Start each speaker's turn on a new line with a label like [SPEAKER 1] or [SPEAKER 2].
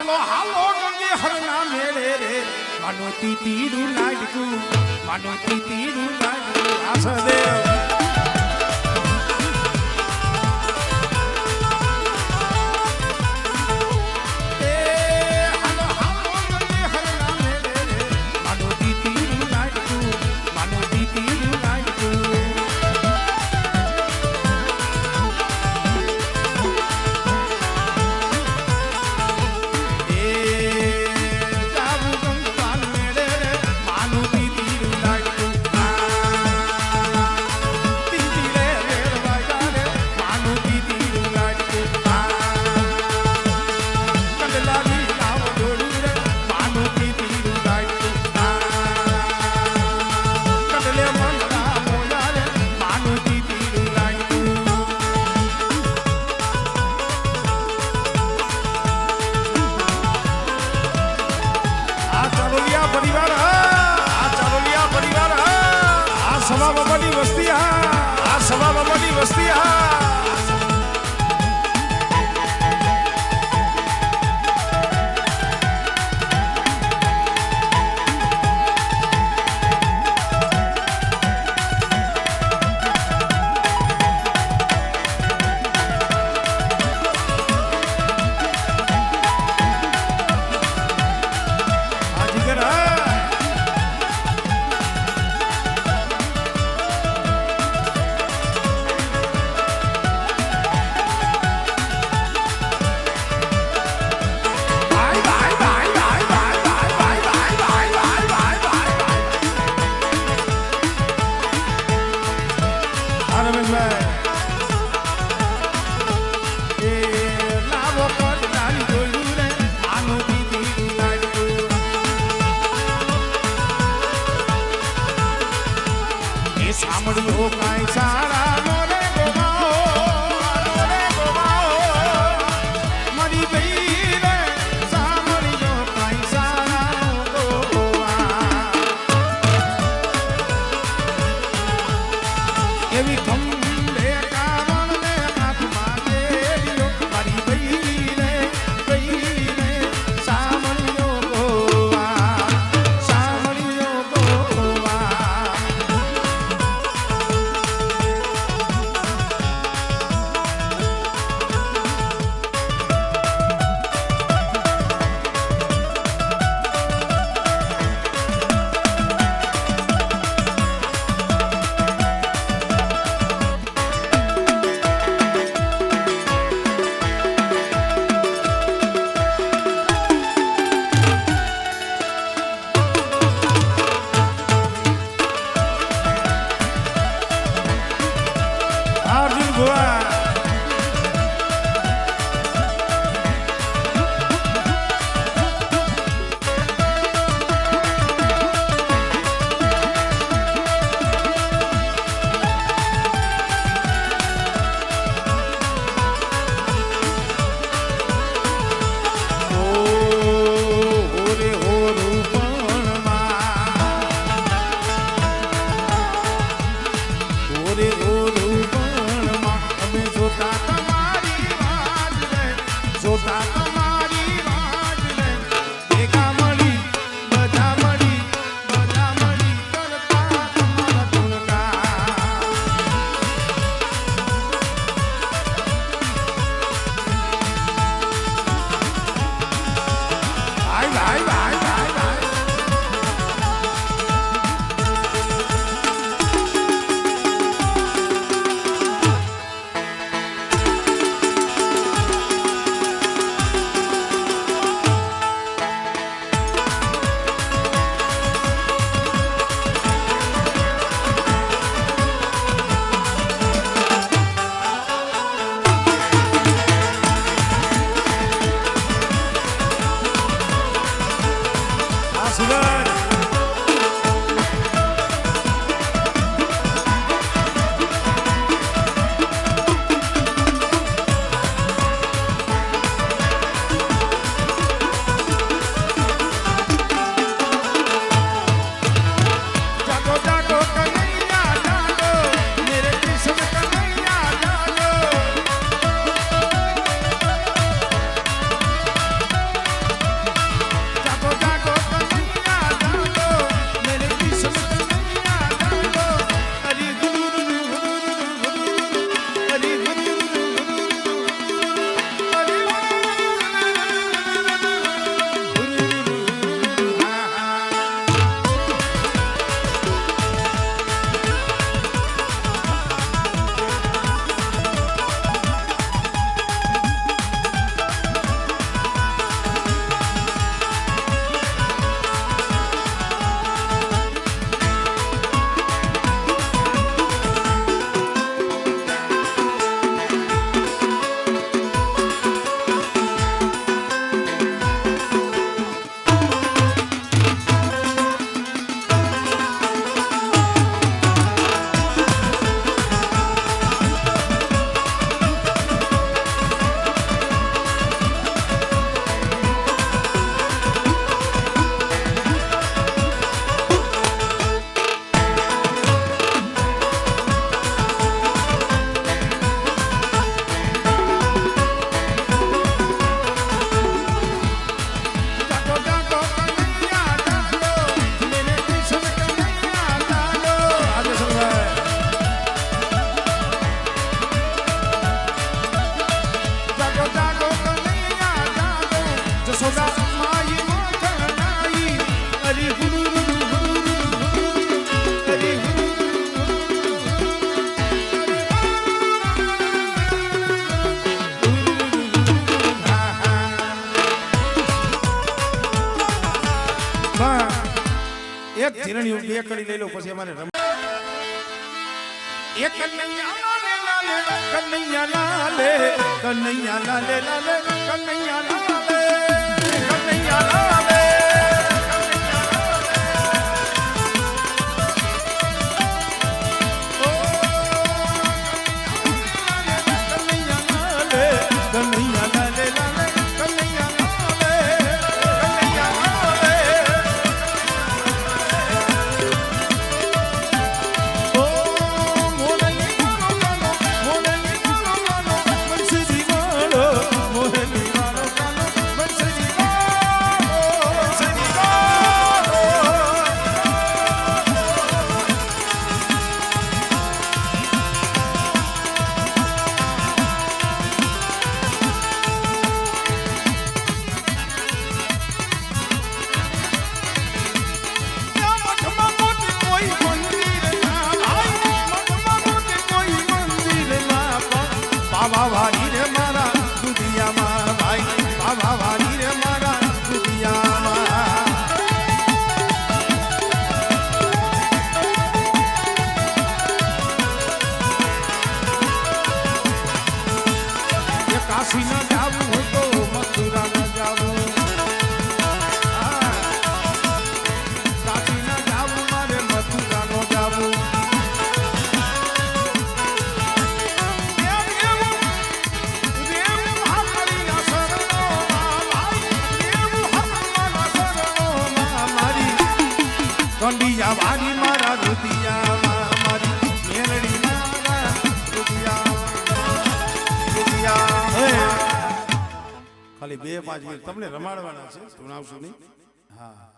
[SPEAKER 1] હાલો હાલો ગંગે હરના મેળે રે માનોતી તીરું લાડકું માનોતી તીરું લાડકું આસદેવ સવા બાબાની વસ્તી આ સવા બાબાની વસ્તી સાંભળ્યો કાંઈ સારા મોરે ગોવાઓ મારી ભાઈ રે સાંભળ્યો કાંઈ સારા ગોવા એવી ખંભે કારણ ને હાથમાં દેડ્યો મારી ભાઈ રે સાંભળ્યો ગોવા સાંભળ્યો ગોવા યશોદા માઈ માખણાઈ હરી ગુરુ હરી એક જીરણિયું બે કડી લઈ લો પછી અમારે રમ એક કનૈયા લાલે કનૈયા લાલે કનૈયા લાલે લાલે કનૈયા લાલે કનૈયા લાલે વાવાવાળી રે મારા દુધિયામાં ભાઈ વાવાવાળી રે મારા દુધિયામાં એ કાશી ન જાવું હોય તો મથુરા ન જાવું કાશી ન જાવું મારે મથુરા ન જાવું કંડિયા વાળી મારા રુધિયામાં મારી મેરડી મારા રુધિયા ખાલી 2-5 મિનિટ તમને રમાડવાના છે સુનાવશું નહીં હા